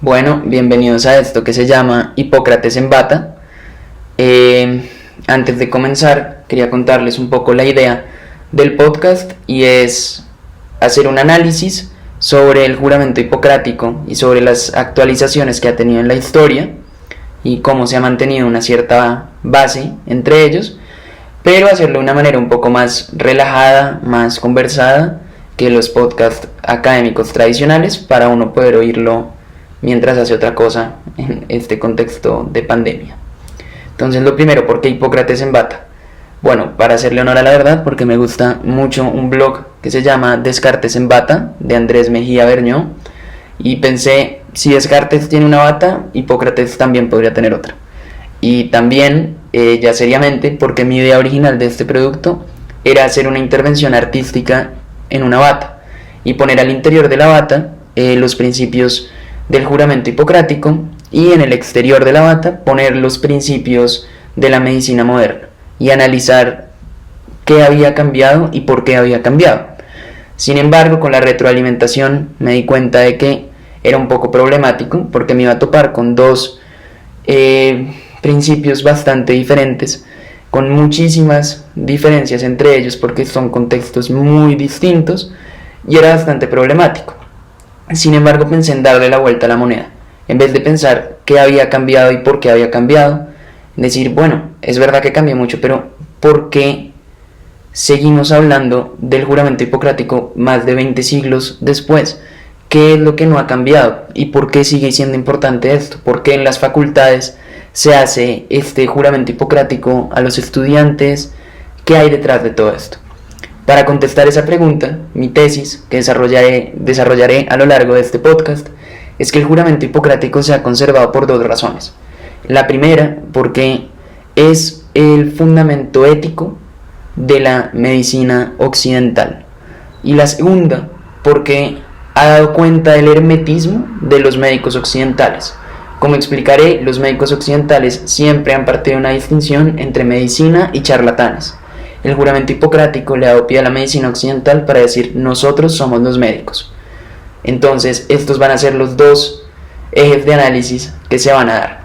Bueno, bienvenidos a esto que se llama Hipócrates en Bata. Antes de comenzar, quería contarles un poco la idea del podcast y es hacer un análisis sobre el juramento hipocrático y sobre las actualizaciones que ha tenido en la historia y cómo se ha mantenido una cierta base entre ellos, pero hacerlo de una manera un poco más relajada, más conversada que los podcasts académicos tradicionales, para uno poder oírlo mientras hace otra cosa en este contexto de pandemia. Entonces, lo primero, ¿por qué Hipócrates en Bata? Bueno, para hacerle honor a la verdad, porque me gusta mucho un blog que se llama Descartes en Bata, de Andrés Mejía Berñó, y pensé, si Descartes tiene una bata, Hipócrates también podría tener otra. Y también, ya seriamente, porque mi idea original de este producto era hacer una intervención artística en una bata y poner al interior de la bata los principios del juramento hipocrático y en el exterior de la bata poner los principios de la medicina moderna y analizar qué había cambiado y por qué había cambiado. Sin embargo, con la retroalimentación me di cuenta de que era un poco problemático porque me iba a topar con dos principios bastante diferentes, con muchísimas diferencias entre ellos porque son contextos muy distintos y era bastante problemático. Sin embargo, pensé en darle la vuelta a la moneda. En vez de pensar qué había cambiado y por qué había cambiado, decir, bueno, es verdad que cambió mucho, pero ¿por qué seguimos hablando del juramento hipocrático más de 20 siglos después? ¿Qué es lo que no ha cambiado? ¿Y por qué sigue siendo importante esto? ¿Por qué en las facultades se hace este juramento hipocrático a los estudiantes? ¿Qué hay detrás de todo esto? Para contestar esa pregunta, mi tesis, que desarrollaré a lo largo de este podcast, es que el juramento hipocrático se ha conservado por dos razones. La primera, porque es el fundamento ético de la medicina occidental. Y la segunda, porque ha dado cuenta del hermetismo de los médicos occidentales. Como explicaré, los médicos occidentales siempre han partido de una distinción entre medicina y charlatanes. El juramento hipocrático le ha dado pie a la medicina occidental para decir, nosotros somos los médicos. Entonces, estos van a ser los dos ejes de análisis que se van a dar.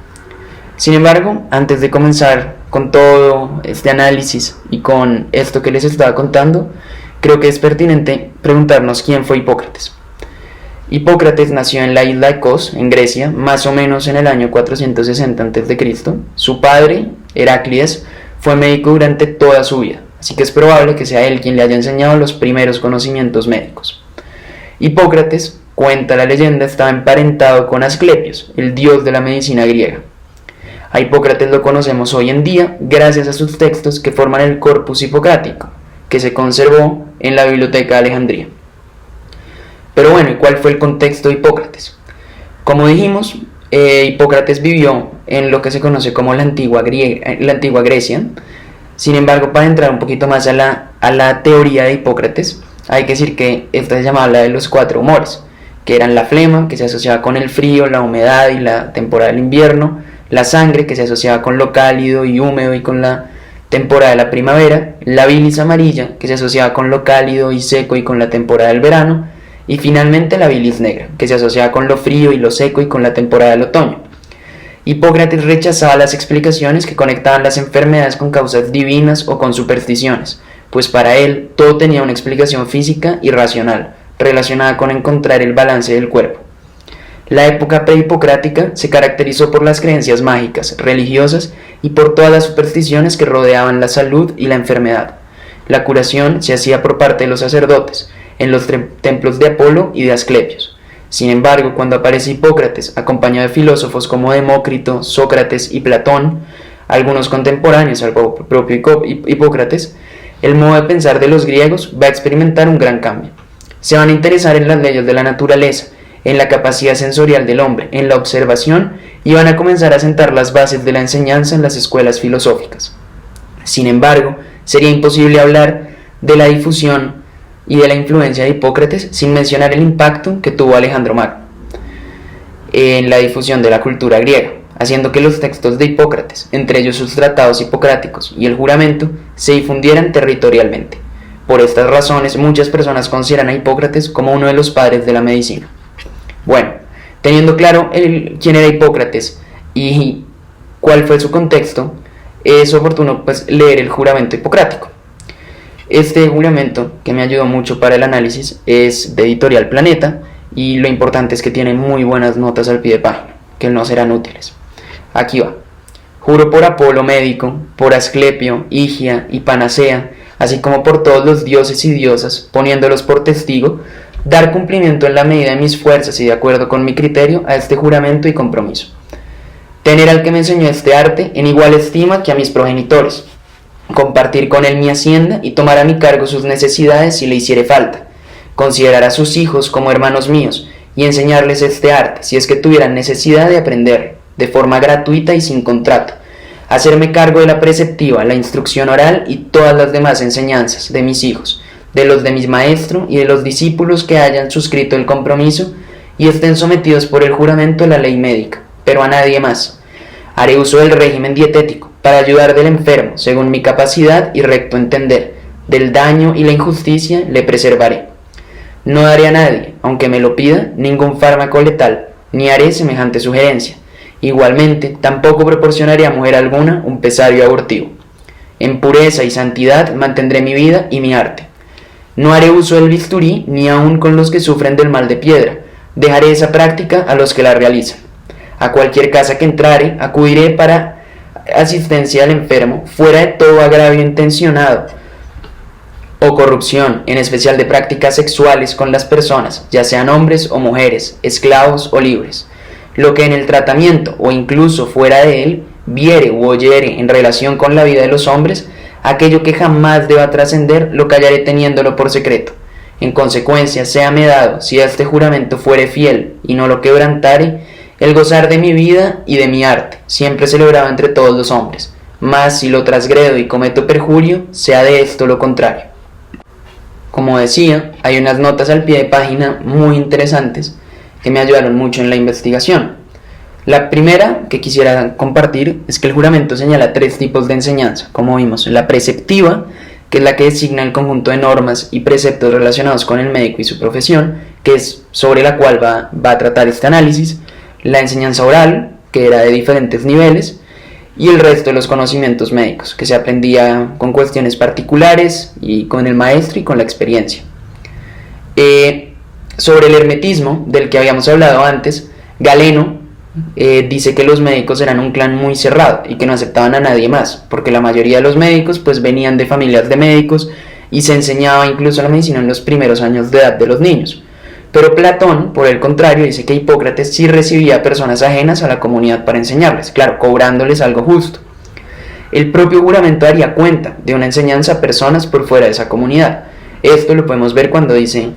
Sin embargo, antes de comenzar con todo este análisis y con esto que les estaba contando, creo que es pertinente preguntarnos quién fue Hipócrates. Hipócrates nació en la isla de Kos, en Grecia, más o menos en el año 460 a.C. Su padre, Heráclides, fue médico durante toda su vida, así que es probable que sea él quien le haya enseñado los primeros conocimientos médicos. Hipócrates, cuenta la leyenda, estaba emparentado con Asclepios, el dios de la medicina griega. A Hipócrates lo conocemos hoy en día gracias a sus textos que forman el Corpus Hipocrático, que se conservó en la Biblioteca de Alejandría. Pero bueno, ¿y cuál fue el contexto de Hipócrates? Como dijimos, Hipócrates vivió en lo que se conoce como la antigua Grecia. Sin embargo, para entrar un poquito más a la teoría de Hipócrates, hay que decir que esta se llamaba la de los cuatro humores, que eran la flema, que se asociaba con el frío, la humedad y la temporada del invierno; la sangre, que se asociaba con lo cálido y húmedo y con la temporada de la primavera; la bilis amarilla, que se asociaba con lo cálido y seco y con la temporada del verano; y finalmente la bilis negra, que se asociaba con lo frío y lo seco y con la temporada del otoño. Hipócrates rechazaba las explicaciones que conectaban las enfermedades con causas divinas o con supersticiones, pues para él todo tenía una explicación física y racional, relacionada con encontrar el balance del cuerpo. La época prehipocrática se caracterizó por las creencias mágicas, religiosas y por todas las supersticiones que rodeaban la salud y la enfermedad. La curación se hacía por parte de los sacerdotes, en los templos de Apolo y de Asclepios. Sin embargo, cuando aparece Hipócrates, acompañado de filósofos como Demócrito, Sócrates y Platón, algunos contemporáneos al propio Hipócrates, el modo de pensar de los griegos va a experimentar un gran cambio. Se van a interesar en las leyes de la naturaleza, en la capacidad sensorial del hombre, en la observación, y van a comenzar a sentar las bases de la enseñanza en las escuelas filosóficas. Sin embargo, sería imposible hablar de la difusión y de la influencia de Hipócrates sin mencionar el impacto que tuvo Alejandro Magno en la difusión de la cultura griega, haciendo que los textos de Hipócrates, entre ellos sus tratados hipocráticos y el juramento, se difundieran territorialmente. Por estas razones, muchas personas consideran a Hipócrates como uno de los padres de la medicina. Bueno, Teniendo claro quién era Hipócrates y cuál fue su contexto, es oportuno pues, leer el juramento hipocrático. Este juramento, que me ayudó mucho para el análisis, es de Editorial Planeta y lo importante es que tiene muy buenas notas al pie de página, que no serán útiles. Aquí va. Juro por Apolo médico, por Asclepio, Higia y Panacea, así como por todos los dioses y diosas, poniéndolos por testigo, dar cumplimiento en la medida de mis fuerzas y de acuerdo con mi criterio a este juramento y compromiso. Tener al que me enseñó este arte en igual estima que a mis progenitores, compartir con él mi hacienda y tomar a mi cargo sus necesidades si le hiciere falta, considerar a sus hijos como hermanos míos y enseñarles este arte si es que tuvieran necesidad de aprender, de forma gratuita y sin contrato, hacerme cargo de la preceptiva, la instrucción oral y todas las demás enseñanzas de mis hijos, de los de mis maestros y de los discípulos que hayan suscrito el compromiso y estén sometidos por el juramento a la ley médica, pero a nadie más. Haré uso del régimen dietético para ayudar del enfermo según mi capacidad y recto entender, del daño y la injusticia le preservaré. No daré a nadie, aunque me lo pida, ningún fármaco letal, ni haré semejante sugerencia. Igualmente, tampoco proporcionaré a mujer alguna un pesario abortivo. En pureza y santidad mantendré mi vida y mi arte. No haré uso del bisturí ni aun con los que sufren del mal de piedra. Dejaré esa práctica a los que la realizan. A cualquier casa que entrare, acudiré para asistencia al enfermo, fuera de todo agravio intencionado o corrupción, en especial de prácticas sexuales con las personas, ya sean hombres o mujeres, esclavos o libres. Lo que en el tratamiento o incluso fuera de él viere u oyere en relación con la vida de los hombres, aquello que jamás deba trascender lo callaré teniéndolo por secreto. En consecuencia, séame dado, si a este juramento fuere fiel y no lo quebrantare, el gozar de mi vida y de mi arte, siempre celebrado entre todos los hombres. Mas si lo transgredo y cometo perjurio, sea de esto lo contrario. Como decía, hay unas notas al pie de página muy interesantes que me ayudaron mucho en la investigación. La primera que quisiera compartir es que el juramento señala 3 tipos de enseñanza, como vimos: la preceptiva, que es la que designa el conjunto de normas y preceptos relacionados con el médico y su profesión, que es sobre la cual va a tratar este análisis; la enseñanza oral, que era de diferentes niveles; y el resto de los conocimientos médicos, que se aprendía con cuestiones particulares y con el maestro y con la experiencia. Sobre el hermetismo, del que habíamos hablado antes, Galeno dice que los médicos eran un clan muy cerrado y que no aceptaban a nadie más, porque la mayoría de los médicos pues venían de familias de médicos y se enseñaba incluso la medicina en los primeros años de edad de los niños. Pero Platón, por el contrario, dice que Hipócrates sí recibía a personas ajenas a la comunidad para enseñarles, claro, cobrándoles algo justo. El propio juramento daría cuenta de una enseñanza a personas por fuera de esa comunidad. Esto lo podemos ver cuando dice,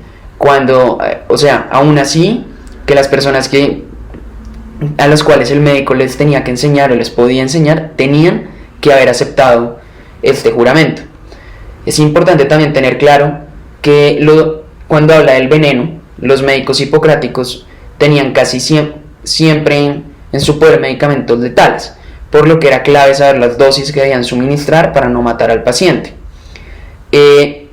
aún así, que las personas a las cuales el médico les tenía que enseñar o les podía enseñar, tenían que haber aceptado este juramento. Es importante también tener claro que cuando habla del veneno, los médicos hipocráticos tenían casi siempre en su poder medicamentos letales, por lo que era clave saber las dosis que debían suministrar para no matar al paciente.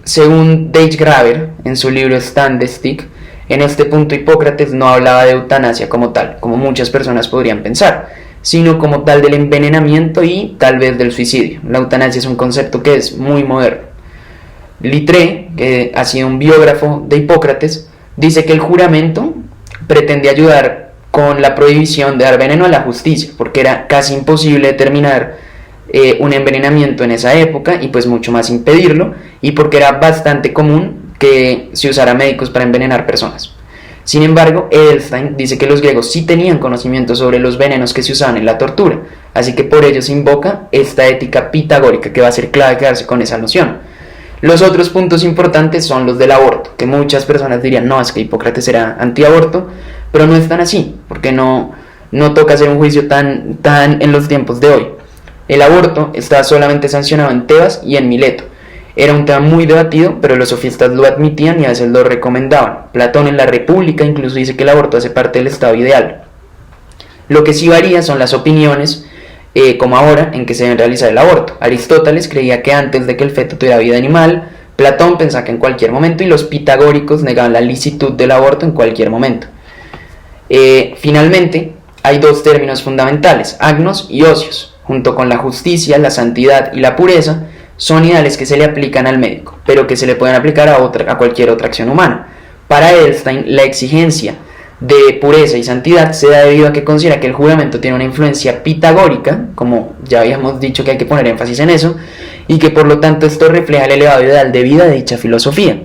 Según Dave Graver, en su libro Standestick, en este punto Hipócrates no hablaba de eutanasia como tal, como muchas personas podrían pensar, sino como tal del envenenamiento y tal vez del suicidio. La eutanasia es un concepto que es muy moderno. Littré, que ha sido un biógrafo de Hipócrates, dice que el juramento pretende ayudar con la prohibición de dar veneno a la justicia, porque era casi imposible determinar un envenenamiento en esa época y pues mucho más impedirlo, y porque era bastante común que se usara médicos para envenenar personas. Sin embargo, Edelstein dice que los griegos sí tenían conocimiento sobre los venenos que se usaban en la tortura, así que por ello se invoca esta ética pitagórica que va a ser clave quedarse con esa noción. Los otros puntos importantes son los del aborto, que muchas personas dirían, no, es que Hipócrates era antiaborto, pero no es tan así, porque no toca hacer un juicio tan en los tiempos de hoy. El aborto está solamente sancionado en Tebas y en Mileto. Era un tema muy debatido, pero los sofistas lo admitían y a veces lo recomendaban. Platón en la República incluso dice que el aborto hace parte del estado ideal. Lo que sí varía son las opiniones, como ahora, en que se debe realizar el aborto. Aristóteles creía que antes de que el feto tuviera vida animal, Platón pensaba que en cualquier momento, y los pitagóricos negaban la licitud del aborto en cualquier momento. Finalmente, hay dos términos fundamentales, agnos y ocios, junto con la justicia, la santidad y la pureza, son ideales que se le aplican al médico, pero que se le pueden aplicar a cualquier otra acción humana. Para Edelstein, la exigencia de pureza y santidad se da debido a que considera que el juramento tiene una influencia pitagórica, como ya habíamos dicho que hay que poner énfasis en eso, y que por lo tanto esto refleja el elevado ideal de vida de dicha filosofía.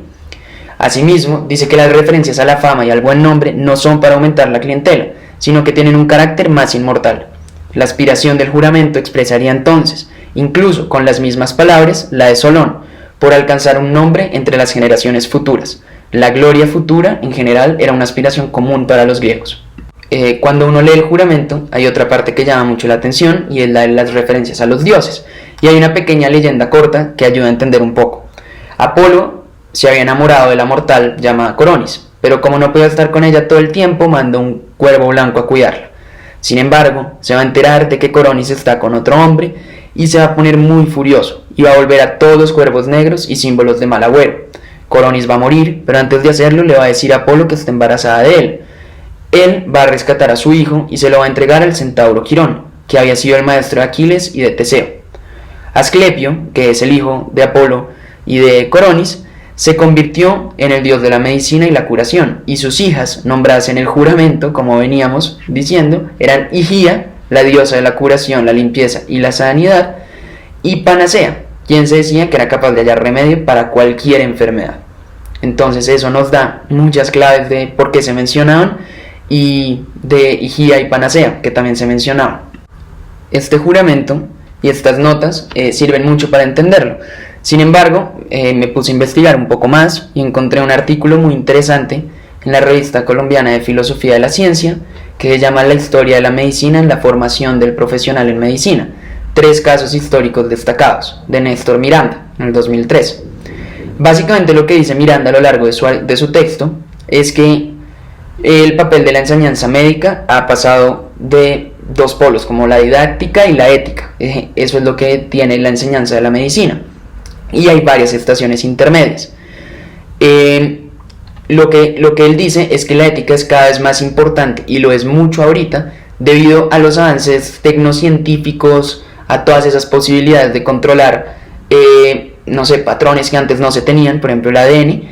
Asimismo, dice que las referencias a la fama y al buen nombre no son para aumentar la clientela, sino que tienen un carácter más inmortal. La aspiración del juramento expresaría entonces, incluso con las mismas palabras, la de Solón, por alcanzar un nombre entre las generaciones futuras. La gloria futura, en general, era una aspiración común para los griegos. Cuando uno lee el juramento, hay otra parte que llama mucho la atención y es la de las referencias a los dioses. Y hay una pequeña leyenda corta que ayuda a entender un poco. Apolo se había enamorado de la mortal llamada Coronis, pero como no podía estar con ella todo el tiempo, mandó un cuervo blanco a cuidarla. Sin embargo, se va a enterar de que Coronis está con otro hombre y se va a poner muy furioso y va a volver a todos los cuervos negros y símbolos de mal agüero. Coronis va a morir, pero antes de hacerlo le va a decir a Apolo que está embarazada de él. Él va a rescatar a su hijo y se lo va a entregar al centauro Quirón, que había sido el maestro de Aquiles y de Teseo. Asclepio, que es el hijo de Apolo y de Coronis, se convirtió en el dios de la medicina y la curación, y sus hijas, nombradas en el juramento, como veníamos diciendo, eran Higía, la diosa de la curación, la limpieza y la sanidad, y Panacea, quien se decía que era capaz de hallar remedio para cualquier enfermedad. Entonces eso nos da muchas claves de por qué se mencionaban y de Higía y Panacea, que también se mencionaban. Este juramento y estas notas sirven mucho para entenderlo. Sin embargo, me puse a investigar un poco más y encontré un artículo muy interesante en la Revista Colombiana de Filosofía de la Ciencia que se llama La historia de la medicina en la formación del profesional en medicina. 3 casos históricos destacados, de Néstor Miranda, en el 2003. Básicamente lo que dice Miranda a lo largo de su texto es que el papel de la enseñanza médica ha pasado de 2 polos, como la didáctica y la ética. Eso es lo que tiene la enseñanza de la medicina. Y hay varias estaciones intermedias. Lo que él dice es que la ética es cada vez más importante, y lo es mucho ahorita, debido a los avances tecnocientíficos, a todas esas posibilidades de controlar, patrones que antes no se tenían, por ejemplo el ADN,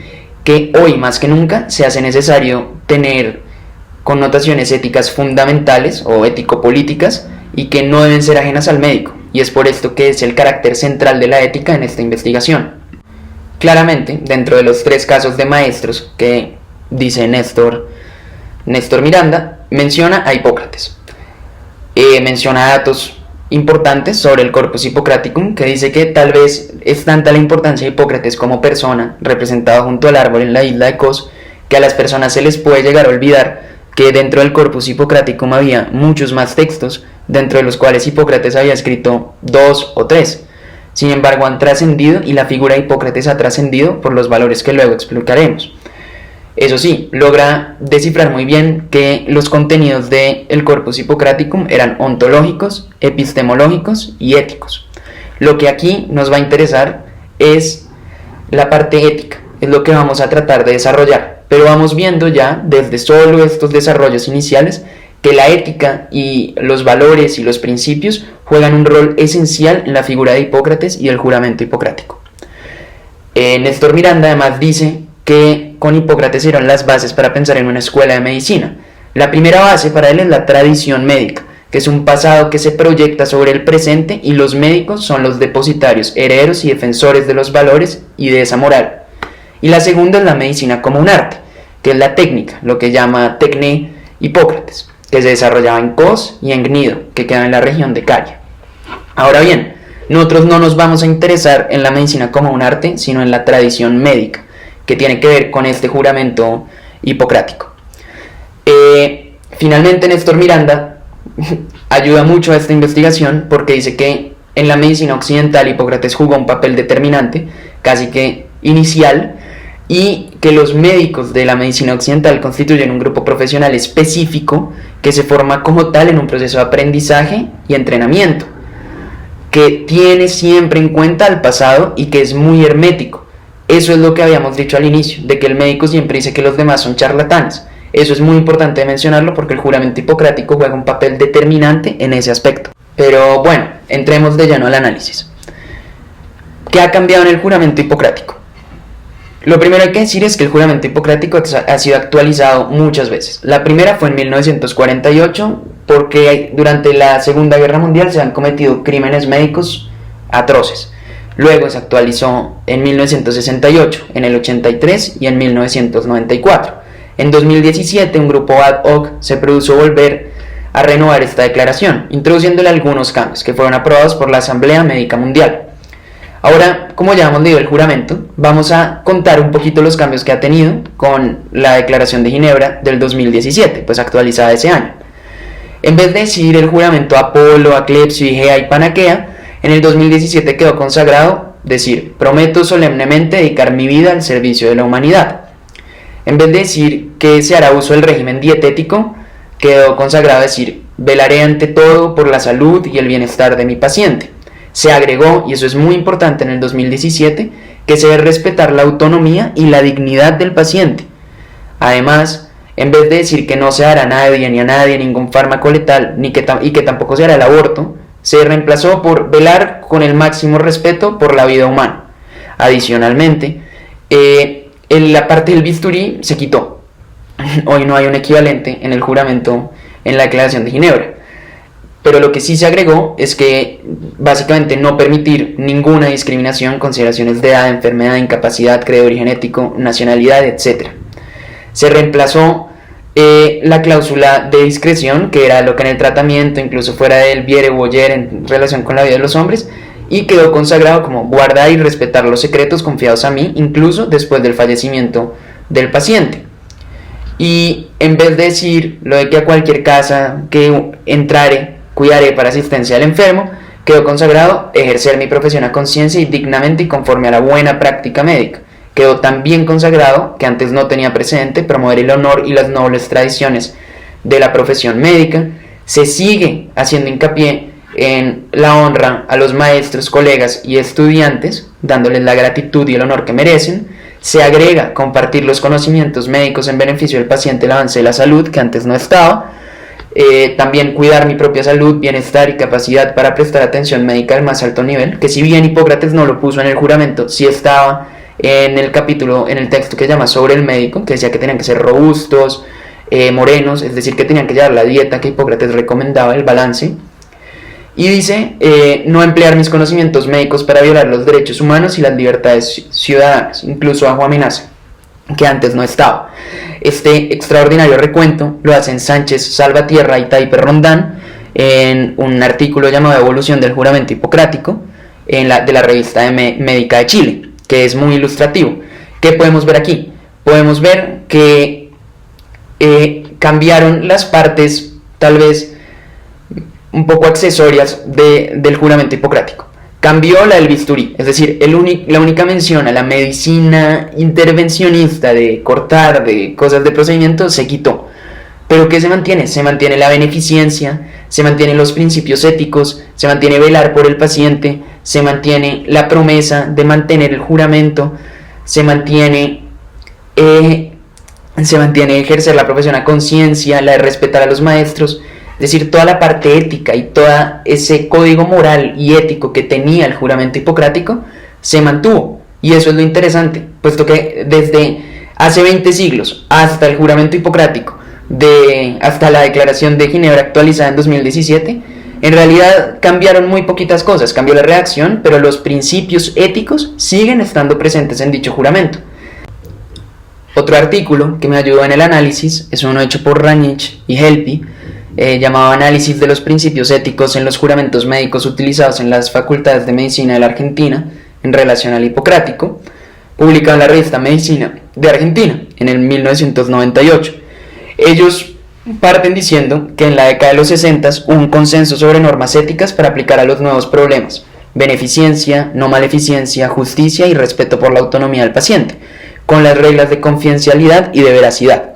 que hoy más que nunca se hace necesario tener connotaciones éticas fundamentales o ético-políticas y que no deben ser ajenas al médico, y es por esto que es el carácter central de la ética en esta investigación. Claramente, dentro de los 3 casos de maestros que dice Néstor Miranda, menciona a Hipócrates. Menciona datos importantes sobre el Corpus Hippocraticum, que dice que tal vez es tanta la importancia de Hipócrates como persona, representado junto al árbol en la isla de Kos, que a las personas se les puede llegar a olvidar que dentro del Corpus Hippocraticum había muchos más textos, dentro de los cuales Hipócrates había escrito 2 o 3. Sin embargo, han trascendido, y la figura de Hipócrates ha trascendido por los valores que luego explicaremos. Eso sí, logra descifrar muy bien que los contenidos del Corpus Hippocraticum eran ontológicos, epistemológicos y éticos. Lo que aquí nos va a interesar es la parte ética, es lo que vamos a tratar de desarrollar, pero vamos viendo ya desde solo estos desarrollos iniciales que la ética y los valores y los principios juegan un rol esencial en la figura de Hipócrates y el juramento hipocrático. Néstor Miranda además dice que con Hipócrates eran las bases para pensar en una escuela de medicina. La primera base para él es la tradición médica, que es un pasado que se proyecta sobre el presente, y los médicos son los depositarios, herederos y defensores de los valores y de esa moral. Y la segunda es la medicina como un arte, que es la técnica, lo que llama tecné Hipócrates, que se desarrollaba en Kos y en Gnido, que queda en la región de Caria. Ahora bien, nosotros no nos vamos a interesar en la medicina como un arte, sino en la tradición médica, que tiene que ver con este juramento hipocrático. Finalmente, Néstor Miranda ayuda mucho a esta investigación porque dice que en la medicina occidental Hipócrates jugó un papel determinante, casi que inicial, y que los médicos de la medicina occidental constituyen un grupo profesional específico que se forma como tal en un proceso de aprendizaje y entrenamiento, que tiene siempre en cuenta el pasado y que es muy hermético. Eso es lo que habíamos dicho al inicio, de que el médico siempre dice que los demás son charlatanes. Eso es muy importante mencionarlo porque el juramento hipocrático juega un papel determinante en ese aspecto. Pero bueno, entremos de lleno al análisis. ¿Qué ha cambiado en el juramento hipocrático? Lo primero que hay que decir es que el juramento hipocrático ha sido actualizado muchas veces. La primera fue en 1948 porque durante la Segunda Guerra Mundial se han cometido crímenes médicos atroces. Luego se actualizó en 1968, en el 83 y en 1994. En 2017 un grupo ad hoc se propuso volver a renovar esta declaración, introduciéndole algunos cambios que fueron aprobados por la Asamblea Médica Mundial. Ahora, como ya hemos leído el juramento, vamos a contar un poquito los cambios que ha tenido con la Declaración de Ginebra del 2017, pues actualizada ese año. En vez de decir el juramento Apolo, Aclepsio, Igea y Panaquea, en el 2017 quedó consagrado decir: prometo solemnemente dedicar mi vida al servicio de la humanidad. En vez de decir que se hará uso del régimen dietético, quedó consagrado decir: velaré ante todo por la salud y el bienestar de mi paciente. Se agregó, y eso es muy importante en el 2017, que se debe respetar la autonomía y la dignidad del paciente. Además, en vez de decir que no se hará a nadie ni a nadie ningún fármaco letal y que tampoco se hará el aborto, se reemplazó por velar con el máximo respeto por la vida humana. Adicionalmente, en la parte del bisturí se quitó. Hoy no hay un equivalente en el juramento en la Declaración de Ginebra. Pero lo que sí se agregó es que básicamente no permitir ninguna discriminación, consideraciones de edad, enfermedad, incapacidad, credo genético, nacionalidad, etc. Se reemplazó la cláusula de discreción, que era lo que en el tratamiento, incluso fuera del viere u oyer en relación con la vida de los hombres, y quedó consagrado como guardar y respetar los secretos confiados a mí, incluso después del fallecimiento del paciente. Y en vez de decir lo de que a cualquier casa que entrare, cuidaré para asistencia al enfermo, quedó consagrado ejercer mi profesión a conciencia y dignamente y conforme a la buena práctica médica. Quedó también consagrado, que antes no tenía precedente, promover el honor y las nobles tradiciones de la profesión médica. Se sigue haciendo hincapié en la honra a los maestros, colegas y estudiantes, dándoles la gratitud y el honor que merecen. Se agrega compartir los conocimientos médicos en beneficio del paciente, el avance de la salud, que antes no estaba. También cuidar mi propia salud, bienestar y capacidad para prestar atención médica al más alto nivel, que si bien Hipócrates no lo puso en el juramento, sí estaba en el capítulo, en el texto que se llama Sobre el médico, que decía que tenían que ser robustos, morenos, es decir, que tenían que llevar la dieta que Hipócrates recomendaba, el balance. Y dice, no emplear mis conocimientos médicos para violar los derechos humanos y las libertades ciudadanas, incluso bajo amenaza, que antes no estaba. Este extraordinario recuento lo hacen Sánchez Salvatierra y Taiper Rondán en un artículo llamado Evolución del Juramento Hipocrático de la revista Médica de Chile, que es muy ilustrativo. ¿Qué podemos ver aquí? Podemos ver que cambiaron las partes tal vez un poco accesorias del juramento hipocrático. Cambió la del bisturí, es decir, la única mención a la medicina intervencionista de cortar, de cosas de procedimiento, se quitó. ¿Pero qué se mantiene? Se mantiene la beneficencia, se mantienen los principios éticos, se mantiene velar por el paciente, se mantiene la promesa de mantener el juramento, se mantiene ejercer la profesión a conciencia, la de respetar a los maestros. Es decir, toda la parte ética y todo ese código moral y ético que tenía el juramento hipocrático se mantuvo. Y eso es lo interesante, puesto que desde hace 20 siglos hasta el juramento hipocrático, hasta la Declaración de Ginebra actualizada en 2017, en realidad cambiaron muy poquitas cosas. Cambió la redacción, pero los principios éticos siguen estando presentes en dicho juramento. Otro artículo que me ayudó en el análisis es uno hecho por Ranich y Helpi, llamado Análisis de los principios éticos en los juramentos médicos utilizados en las facultades de medicina de la Argentina en relación al hipocrático, publicado en la revista Medicina de Argentina en el 1998. Ellos parten diciendo que en la década de los 60 hubo un consenso sobre normas éticas para aplicar a los nuevos problemas: beneficencia, no maleficencia, justicia y respeto por la autonomía del paciente, con las reglas de confidencialidad y de veracidad.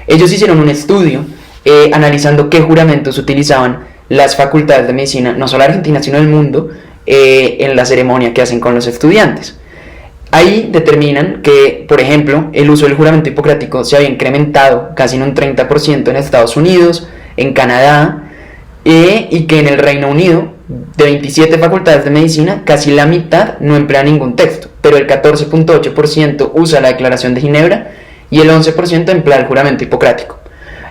Ellos hicieron un estudio analizando qué juramentos utilizaban las facultades de medicina, no solo de Argentina, sino del mundo, en la ceremonia que hacen con los estudiantes. Ahí determinan que, por ejemplo, el uso del juramento hipocrático se había incrementado casi en un 30% en Estados Unidos, en Canadá, y que en el Reino Unido, de 27 facultades de medicina, casi la mitad no emplea ningún texto, pero el 14.8% usa la Declaración de Ginebra y el 11% emplea el juramento hipocrático.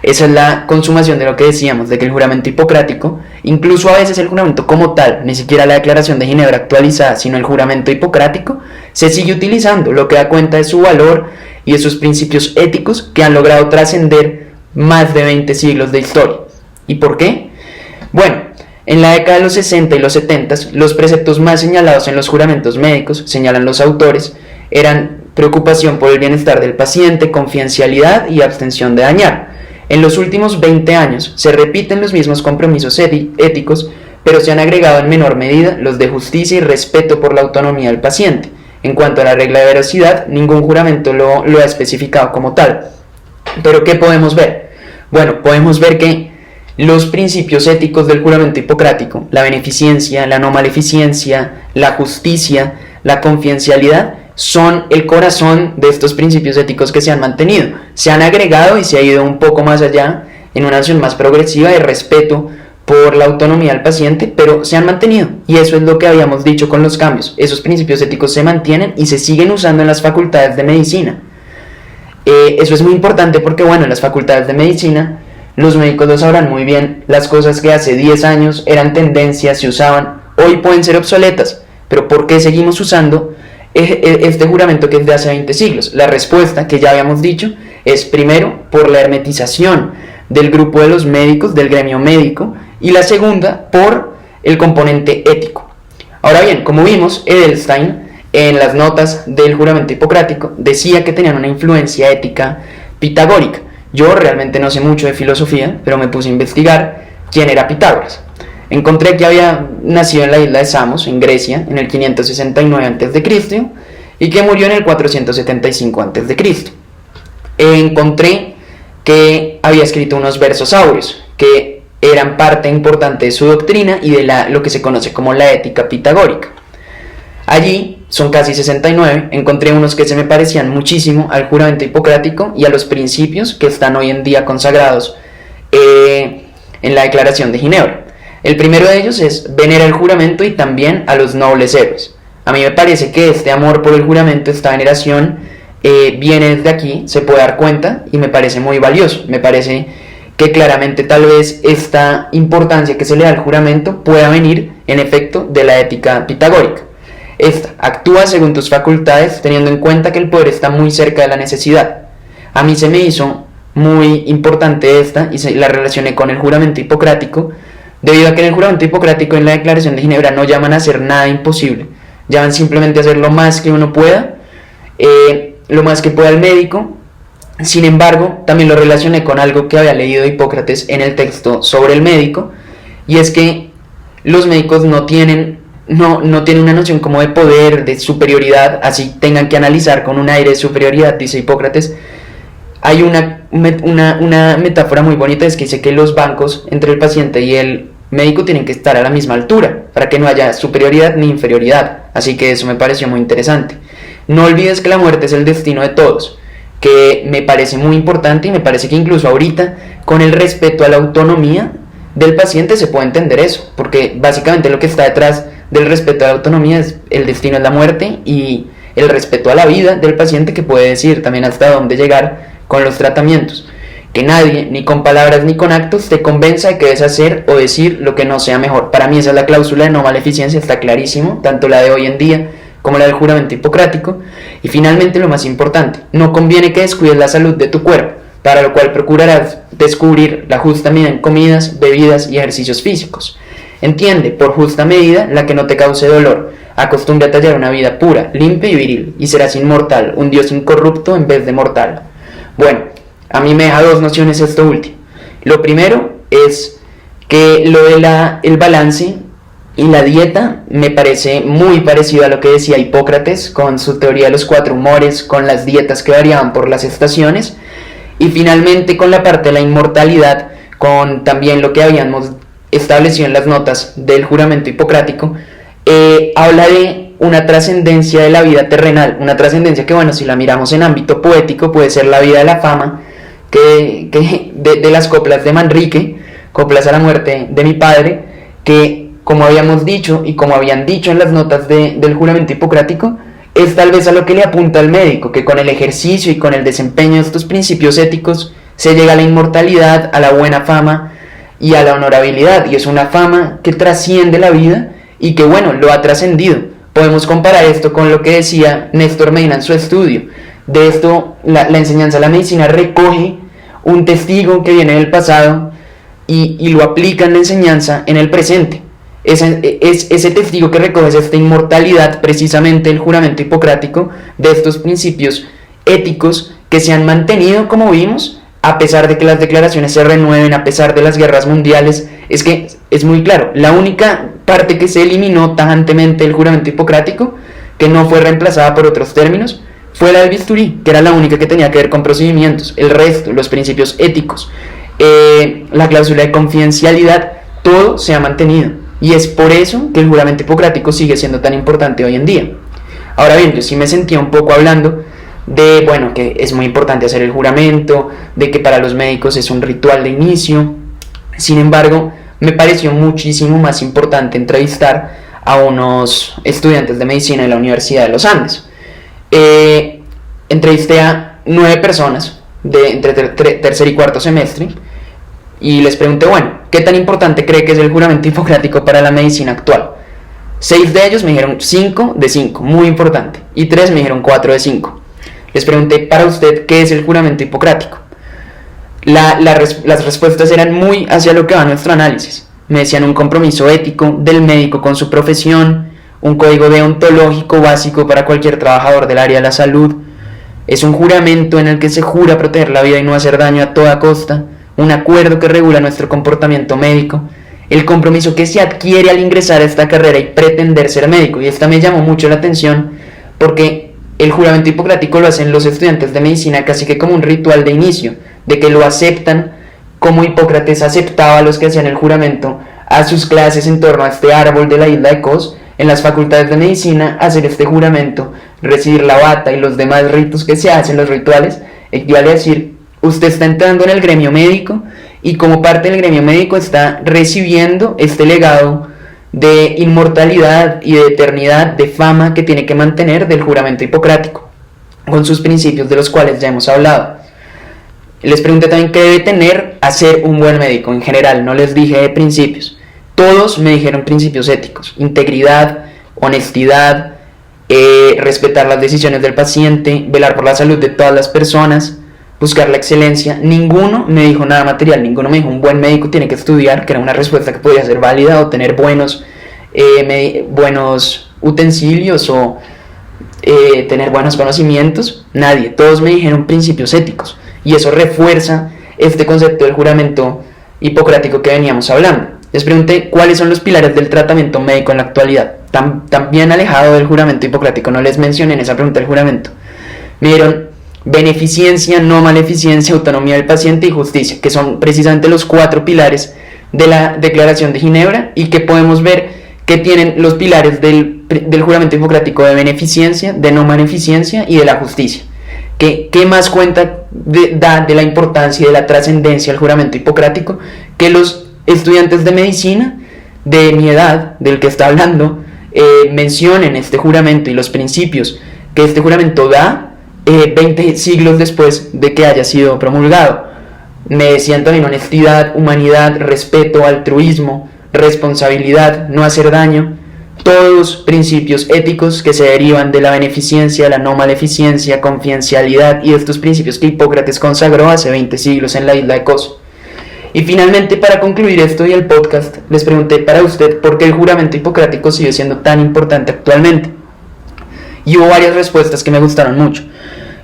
Esa es la consumación de lo que decíamos, de que el juramento hipocrático, incluso a veces el juramento como tal, ni siquiera la Declaración de Ginebra actualizada, sino el juramento hipocrático, se sigue utilizando, lo que da cuenta de su valor y de sus principios éticos que han logrado trascender más de 20 siglos de historia. ¿Y por qué? Bueno, en la década de los 60 y los 70, los preceptos más señalados en los juramentos médicos, señalan los autores, eran preocupación por el bienestar del paciente, confidencialidad y abstención de dañar. En los últimos 20 años se repiten los mismos compromisos éticos, pero se han agregado en menor medida los de justicia y respeto por la autonomía del paciente. En cuanto a la regla de veracidad, ningún juramento lo ha especificado como tal. ¿Pero qué podemos ver? Bueno, podemos ver que los principios éticos del juramento hipocrático, la beneficencia, la no maleficencia, la justicia, la confidencialidad, son el corazón de estos principios éticos que se han mantenido. Se han agregado y se ha ido un poco más allá en una acción más progresiva de respeto por la autonomía del paciente, pero se han mantenido. Y eso es lo que habíamos dicho con los cambios. Esos principios éticos se mantienen y se siguen usando en las facultades de medicina. Eso es muy importante porque, bueno, en las facultades de medicina, los médicos lo sabrán muy bien, las cosas que hace 10 años eran tendencias, se usaban, hoy pueden ser obsoletas, pero ¿por qué seguimos usando este juramento que es de hace 20 siglos? La respuesta, que ya habíamos dicho, es primero por la hermetización del grupo de los médicos, del gremio médico, y la segunda por el componente ético. Ahora bien, como vimos, Edelstein en las notas del juramento hipocrático decía que tenían una influencia ética pitagórica. Yo realmente no sé mucho de filosofía, pero me puse a investigar quién era Pitágoras. Encontré que había nacido en la isla de Samos, en Grecia, en el 569 a.C. y que murió en el 475 a.C. Encontré que había escrito unos versos áureos, que eran parte importante de su doctrina y de lo que se conoce como la ética pitagórica. Allí, son casi 69, encontré unos que se me parecían muchísimo al juramento hipocrático y a los principios que están hoy en día consagrados en la Declaración de Ginebra. El primero de ellos es venera el juramento y también a los nobles héroes. A mí me parece que este amor por el juramento, esta veneración, viene desde aquí, se puede dar cuenta y me parece muy valioso. Me parece que claramente tal vez esta importancia que se le da al juramento pueda venir en efecto de la ética pitagórica. Esta, actúa según tus facultades teniendo en cuenta que el poder está muy cerca de la necesidad. A mí se me hizo muy importante esta y la relacioné con el juramento hipocrático, debido a que en el juramento hipocrático en la Declaración de Ginebra no llaman a hacer nada imposible, llaman simplemente a hacer lo más que uno pueda, lo más que pueda el médico. Sin embargo, también lo relacioné con algo que había leído de Hipócrates en el texto sobre el médico, y es que los médicos no tienen una noción como de poder, de superioridad, así tengan que analizar con un aire de superioridad, dice Hipócrates. Hay una metáfora muy bonita, es que dice que los bancos entre el paciente y el médico tienen que estar a la misma altura, para que no haya superioridad ni inferioridad, así que eso me pareció muy interesante. No olvides que la muerte es el destino de todos, que me parece muy importante y me parece que incluso ahorita, con el respeto a la autonomía del paciente se puede entender eso, porque básicamente lo que está detrás del respeto a la autonomía es el destino es la muerte y el respeto a la vida del paciente, que puede decir también hasta dónde llegar con los tratamientos. Que nadie, ni con palabras ni con actos, te convenza de que debes hacer o decir lo que no sea mejor. Para mí esa es la cláusula de no maleficencia, está clarísimo, tanto la de hoy en día como la del juramento hipocrático. Y finalmente, lo más importante, no conviene que descuides la salud de tu cuerpo, para lo cual procurarás descubrir la justa medida en comidas, bebidas y ejercicios físicos. Entiende, por justa medida, la que no te cause dolor. Acostúmbrate a hallar una vida pura, limpia y viril, y serás inmortal, un dios incorrupto en vez de mortal. Bueno, a mí me deja dos nociones esto último. Lo primero es que lo de el balance y la dieta me parece muy parecido a lo que decía Hipócrates con su teoría de los 4 humores, con las dietas que variaban por las estaciones, y finalmente con la parte de la inmortalidad, con también lo que habíamos establecido en las notas del juramento hipocrático, habla de una trascendencia de la vida terrenal, una trascendencia que, bueno, si la miramos en ámbito poético, puede ser la vida de la fama, de las coplas de Manrique, coplas a la muerte de mi padre, que, como habíamos dicho y como habían dicho en las notas del juramento hipocrático, es tal vez a lo que le apunta el médico, que con el ejercicio y con el desempeño de estos principios éticos se llega a la inmortalidad, a la buena fama y a la honorabilidad, y es una fama que trasciende la vida y que, bueno, lo ha trascendido. Podemos comparar esto con lo que decía Néstor Medina en su estudio. De esto, la enseñanza de la medicina recoge un testigo que viene del pasado y lo aplica en la enseñanza en el presente. Ese testigo que recoge esta inmortalidad, precisamente el juramento hipocrático, de estos principios éticos que se han mantenido, como vimos, a pesar de que las declaraciones se renueven, a pesar de las guerras mundiales. Es que es muy claro, la única parte que se eliminó tajantemente del juramento hipocrático, que no fue reemplazada por otros términos, fue la del bisturí, que era la única que tenía que ver con procedimientos. El resto, los principios éticos, la cláusula de confidencialidad, todo se ha mantenido. Y es por eso que el juramento hipocrático sigue siendo tan importante hoy en día. Ahora bien, yo sí me sentía un poco hablando de, bueno, que es muy importante hacer el juramento, de que para los médicos es un ritual de inicio. Sin embargo, me pareció muchísimo más importante entrevistar a unos estudiantes de medicina en la Universidad de los Andes. Entrevisté a 9 personas de entre tercer y cuarto semestre y les pregunté, bueno, ¿qué tan importante cree que es el juramento hipocrático para la medicina actual? 6 de ellos me dijeron 5 de 5, muy importante, y 3 me dijeron 4 de 5. Les pregunté, para usted, ¿qué es el juramento hipocrático? Las respuestas eran muy hacia lo que va nuestro análisis. Me decían un compromiso ético del médico con su profesión, un código deontológico básico para cualquier trabajador del área de la salud. Es un juramento en el que se jura proteger la vida y no hacer daño a toda costa, un acuerdo que regula nuestro comportamiento médico, el compromiso que se adquiere al ingresar a esta carrera y pretender ser médico. Y esta me llamó mucho la atención porque el juramento hipocrático lo hacen los estudiantes de medicina casi que como un ritual de inicio, de que lo aceptan como Hipócrates aceptaba a los que hacían el juramento a sus clases en torno a este árbol de la isla de Kos. En las facultades de medicina, hacer este juramento, recibir la bata y los demás ritos que se hacen, los rituales, equivale a decir, usted está entrando en el gremio médico y como parte del gremio médico está recibiendo este legado de inmortalidad y de eternidad, de fama que tiene que mantener del juramento hipocrático, con sus principios de los cuales ya hemos hablado. Les pregunté también qué debe tener a ser un buen médico en general, no les dije de principios. Todos me dijeron principios éticos: integridad, honestidad, respetar las decisiones del paciente, velar por la salud de todas las personas, buscar la excelencia. Ninguno me dijo nada material, ninguno me dijo un buen médico tiene que estudiar, que era una respuesta que podía ser válida, o tener buenos utensilios o tener buenos conocimientos. Nadie, todos me dijeron principios éticos, y eso refuerza este concepto del juramento hipocrático que veníamos hablando. Les pregunté cuáles son los pilares del tratamiento médico en la actualidad, también alejado del juramento hipocrático. No les mencioné en esa pregunta el juramento. Me dieron beneficencia, no maleficencia, autonomía del paciente y justicia, que son precisamente los 4 pilares de la Declaración de Ginebra, y que podemos ver que tienen los pilares del juramento hipocrático de beneficencia, de no maleficencia y de la justicia. ¿Qué más cuenta da de la importancia y de la trascendencia del juramento hipocrático? Que los estudiantes de medicina de mi edad, del que está hablando, mencionen este juramento y los principios que este juramento da 20 siglos después de que haya sido promulgado. Me decían también honestidad, humanidad, respeto, altruismo, responsabilidad, no hacer daño, todos principios éticos que se derivan de la beneficencia, la no maleficencia, confidencialidad y estos principios que Hipócrates consagró hace 20 siglos en la isla de Kos. Y finalmente, para concluir esto y el podcast, les pregunté para usted por qué el juramento hipocrático sigue siendo tan importante actualmente. Y hubo varias respuestas que me gustaron mucho.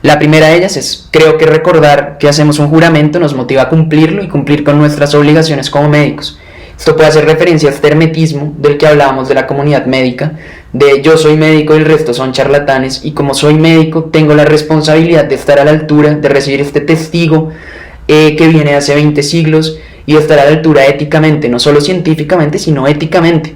La primera de ellas es: creo que recordar que hacemos un juramento nos motiva a cumplirlo y cumplir con nuestras obligaciones como médicos. Esto puede hacer referencia a este hermetismo del que hablábamos de la comunidad médica, de yo soy médico y el resto son charlatanes, y como soy médico tengo la responsabilidad de estar a la altura, de recibir este testigo que viene de hace 20 siglos y de estar a la altura éticamente, no solo científicamente, sino éticamente.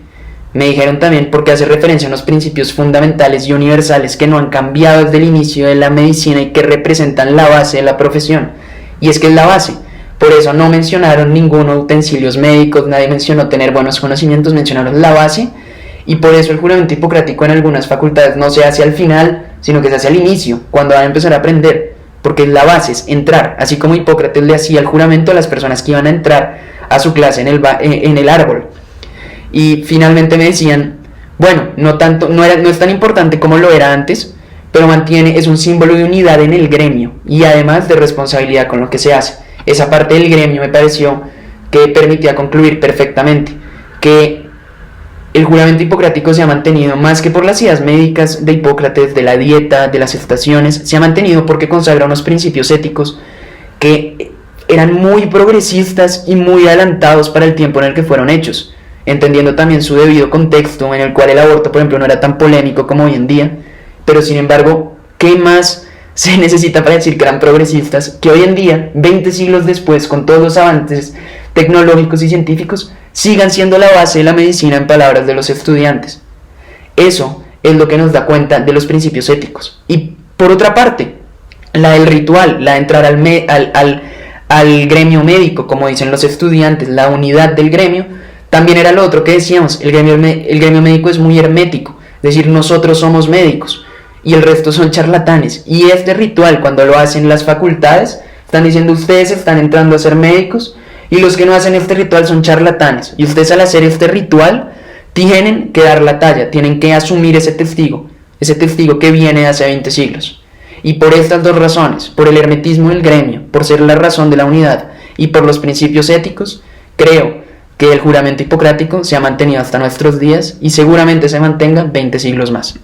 Me dijeron también porque hace referencia a unos principios fundamentales y universales que no han cambiado desde el inicio de la medicina y que representan la base de la profesión. Y es que es la base. Por eso no mencionaron ninguno utensilios médicos, nadie mencionó tener buenos conocimientos, mencionaron la base. Y por eso el juramento hipocrático en algunas facultades no se hace al final, sino que se hace al inicio, cuando van a empezar a aprender. Porque la base es entrar, así como Hipócrates le hacía el juramento a las personas que iban a entrar a su clase en el árbol. Y finalmente me decían, bueno, no es tan importante como lo era antes, pero es un símbolo de unidad en el gremio y además de responsabilidad con lo que se hace. Esa parte del gremio me pareció que permitía concluir perfectamente que el juramento hipocrático se ha mantenido más que por las ideas médicas de Hipócrates, de la dieta, de las estaciones, se ha mantenido porque consagra unos principios éticos que eran muy progresistas y muy adelantados para el tiempo en el que fueron hechos, entendiendo también su debido contexto en el cual el aborto, por ejemplo, no era tan polémico como hoy en día, pero sin embargo, ¿qué más se necesita para decir que eran progresistas? Que hoy en día, 20 siglos después, con todos los avances tecnológicos y científicos, sigan siendo la base de la medicina en palabras de los estudiantes. Eso es lo que nos da cuenta de los principios éticos. Y por otra parte, la del ritual, la de entrar al gremio médico, como dicen los estudiantes, la unidad del gremio, también era lo otro que decíamos, el gremio médico es muy hermético, es decir, nosotros somos médicos y el resto son charlatanes. Y este ritual, cuando lo hacen las facultades, están diciendo ustedes están entrando a ser médicos y los que no hacen este ritual son charlatanes. Y ustedes al hacer este ritual tienen que dar la talla, tienen que asumir ese testigo que viene de hace 20 siglos. Y por estas dos razones, por el hermetismo del gremio, por ser la razón de la unidad y por los principios éticos, creo que el juramento hipocrático se ha mantenido hasta nuestros días y seguramente se mantenga 20 siglos más.